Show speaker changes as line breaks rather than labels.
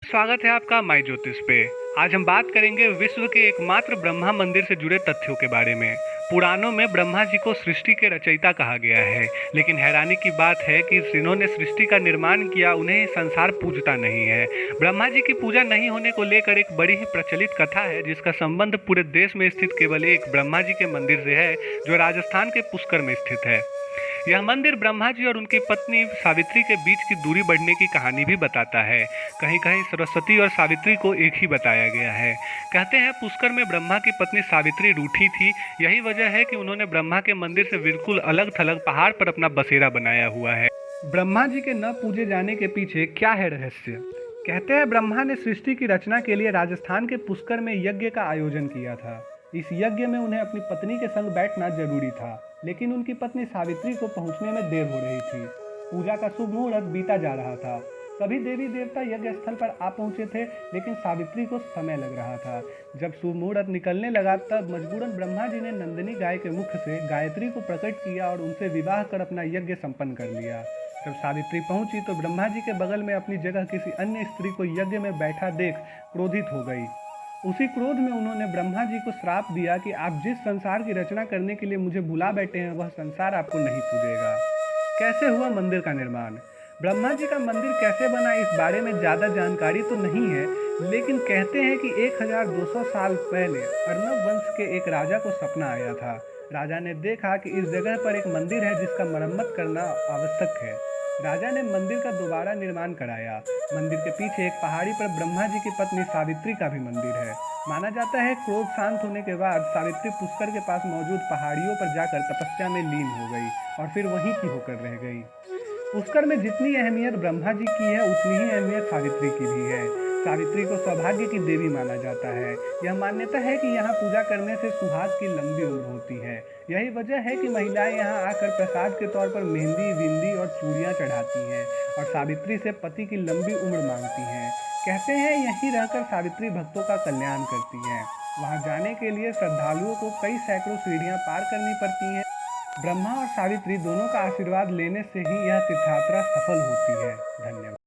स्वागत है आपका माई ज्योतिष पे। आज हम बात करेंगे विश्व के एकमात्र ब्रह्मा मंदिर से जुड़े तथ्यों के बारे में। पुराणों में ब्रह्मा जी को सृष्टि के रचयिता कहा गया है, लेकिन हैरानी की बात है कि जिन्होंने सृष्टि का निर्माण किया उन्हें संसार पूजता नहीं है। ब्रह्मा जी की पूजा नहीं होने को लेकर एक बड़ी ही प्रचलित कथा है, जिसका संबंध पूरे देश में स्थित केवल एक ब्रह्मा जी के मंदिर से है, जो राजस्थान के पुष्कर में स्थित है। यह मंदिर ब्रह्मा जी और उनकी पत्नी सावित्री के बीच की दूरी बढ़ने की कहानी भी बताता है। कहीं कहीं सरस्वती और सावित्री को एक ही बताया गया है। कहते हैं पुष्कर में ब्रह्मा की पत्नी सावित्री रूठी थी। यही वजह है कि उन्होंने ब्रह्मा के मंदिर से बिल्कुल अलग थलग पहाड़ पर अपना बसेरा बनाया हुआ है। ब्रह्मा जी के न पूजे जाने के पीछे क्या है रहस्य? कहते हैं ब्रह्मा ने सृष्टि की रचना के लिए राजस्थान के पुष्कर में यज्ञ का आयोजन किया था। इस यज्ञ में उन्हें अपनी पत्नी के संग बैठना जरूरी था, लेकिन उनकी पत्नी सावित्री को पहुंचने में देर हो रही थी। पूजा का शुभ मुहूर्त बीता जा रहा था। सभी देवी देवता यज्ञ स्थल पर आ पहुंचे थे, लेकिन सावित्री को समय लग रहा था। जब शुभ मुहूर्त निकलने लगा, तब मजबूरन ब्रह्मा जी ने नंदिनी गाय के मुख से गायत्री को प्रकट किया और उनसे विवाह कर अपना यज्ञ संपन्न कर लिया। जब सावित्री पहुंची तो ब्रह्मा जी के बगल में अपनी जगह किसी अन्य स्त्री को यज्ञ में बैठा देख क्रोधित हो गई। उसी क्रोध में उन्होंने ब्रह्मा जी को श्राप दिया कि आप जिस संसार की रचना करने के लिए मुझे बुला बैठे हैं, वह संसार आपको नहीं पूजेगा। कैसे हुआ मंदिर का निर्माण? ब्रह्मा जी का मंदिर कैसे बना, इस बारे में ज़्यादा जानकारी तो नहीं है, लेकिन कहते हैं कि 1200 साल पहले अर्नब वंश के एक राजा को सपना आया था। राजा ने देखा कि इस जगह पर एक मंदिर है जिसका मरम्मत करना आवश्यक है। राजा ने मंदिर का दोबारा निर्माण कराया। मंदिर के पीछे एक पहाड़ी पर ब्रह्मा जी की पत्नी सावित्री का भी मंदिर है। माना जाता है क्रोध शांत होने के बाद सावित्री पुष्कर के पास मौजूद पहाड़ियों पर जाकर तपस्या में लीन हो गई और फिर वहीं की होकर रह गई। पुष्कर में जितनी अहमियत ब्रह्मा जी की है, उतनी ही अहमियत सावित्री की भी है। सावित्री को सौभाग्य की देवी माना जाता है। यह मान्यता है कि यहाँ पूजा करने से सुहाग की लंबी उम्र होती है। यही वजह है कि महिलाएं यहाँ आकर प्रसाद के तौर पर मेहंदी, बिंदी और चूड़ियाँ चढ़ाती हैं और सावित्री से पति की लंबी उम्र मांगती हैं। कहते हैं यहीं रहकर सावित्री भक्तों का कल्याण करती हैं। वहाँ जाने के लिए श्रद्धालुओं को कई सैकड़ों सीढ़ियाँ पार करनी पड़ती हैं। ब्रह्मा और सावित्री दोनों का आशीर्वाद लेने से ही यह तीर्थयात्रा सफल होती है। धन्यवाद।